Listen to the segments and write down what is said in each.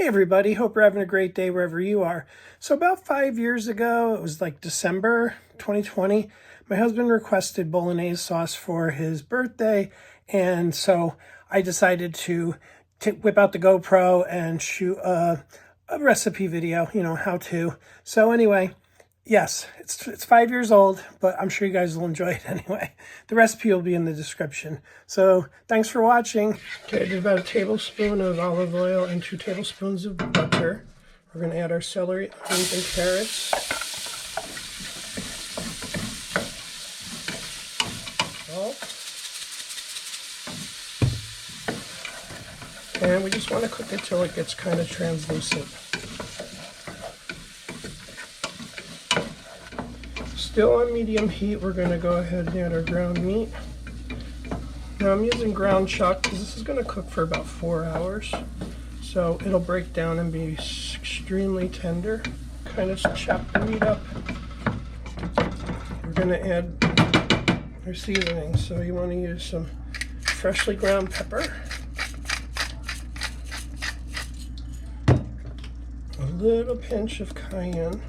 Hey everybody, hope you're having a great day wherever you are. So about 5 years ago, it was like December 2020, my husband requested Bolognese sauce for his birthday, and so I decided to whip out the GoPro and shoot a recipe video, how to. So anyway, yes, it's 5 years old, but I'm sure you guys will enjoy it anyway. The recipe will be in the description. So thanks for watching. Okay, I did about a tablespoon of olive oil and 2 tablespoons of butter. We're going to add our celery, onions, and carrots. And we just want to cook it till it gets kind of translucent. Still on medium heat, we're going to go ahead and add our ground meat. Now I'm using ground chuck because this is going to cook for about 4 hours. So it'll break down and be extremely tender. Kind of chop the meat up. We're going to add our seasoning. So you want to use some freshly ground pepper. A little pinch of cayenne.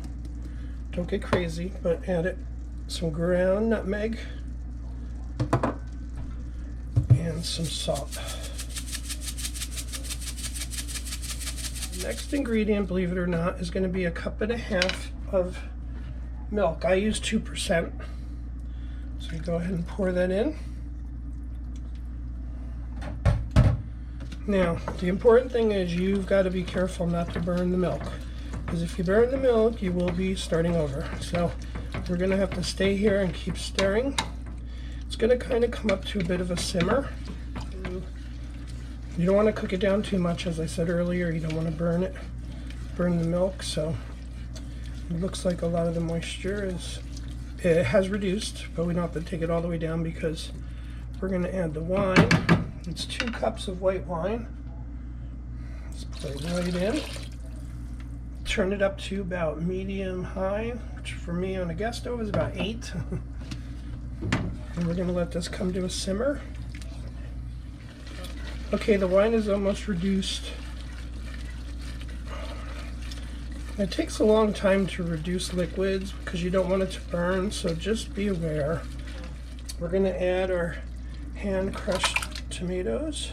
Don't get crazy, but add it. Some ground nutmeg and some salt. The next ingredient, believe it or not, is going to be 1.5 cups of milk. I use 2%. So you go ahead and pour that in. Now, the important thing is you've got to be careful not to burn the milk, because if you burn the milk, you will be starting over. So we're going to have to stay here and keep stirring. It's going to kind of come up to a bit of a simmer. You don't want to cook it down too much, as I said earlier. You don't want to burn the milk. So it looks like a lot of the moisture has reduced, but we don't have to take it all the way down because we're going to add the wine. It's 2 cups of white wine. Let's put it right in. Turn it up to about medium high, which for me on a gas stove is about 8. And we're going to let this come to a simmer. Okay, the wine is almost reduced. It takes a long time to reduce liquids because you don't want it to burn, so just be aware. We're going to add our hand crushed tomatoes.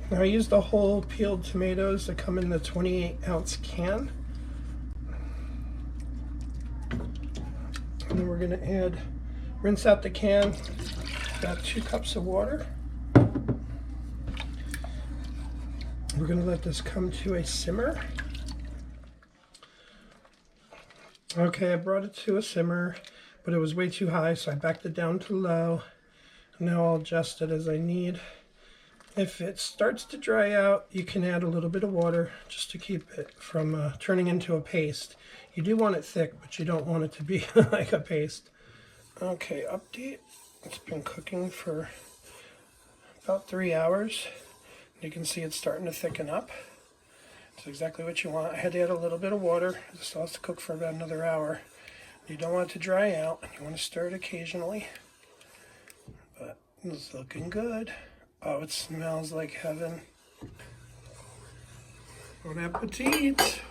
Now I used the whole peeled tomatoes that come in the 28-ounce can. And then we're going to rinse out the can, about 2 cups of water. We're going to let this come to a simmer. Okay, I brought it to a simmer, but it was way too high, so I backed it down to low. Now I'll adjust it as I need. If it starts to dry out, you can add a little bit of water just to keep it from turning into a paste. You do want it thick, but you don't want it to be like a paste. Okay, update. It's been cooking for about 3 hours. You can see it's starting to thicken up. It's exactly what you want. I had to add a little bit of water. The sauce to cook for about another hour. You don't want it to dry out. You want to stir it occasionally. But it's looking good. Oh, it smells like heaven. Bon appetit!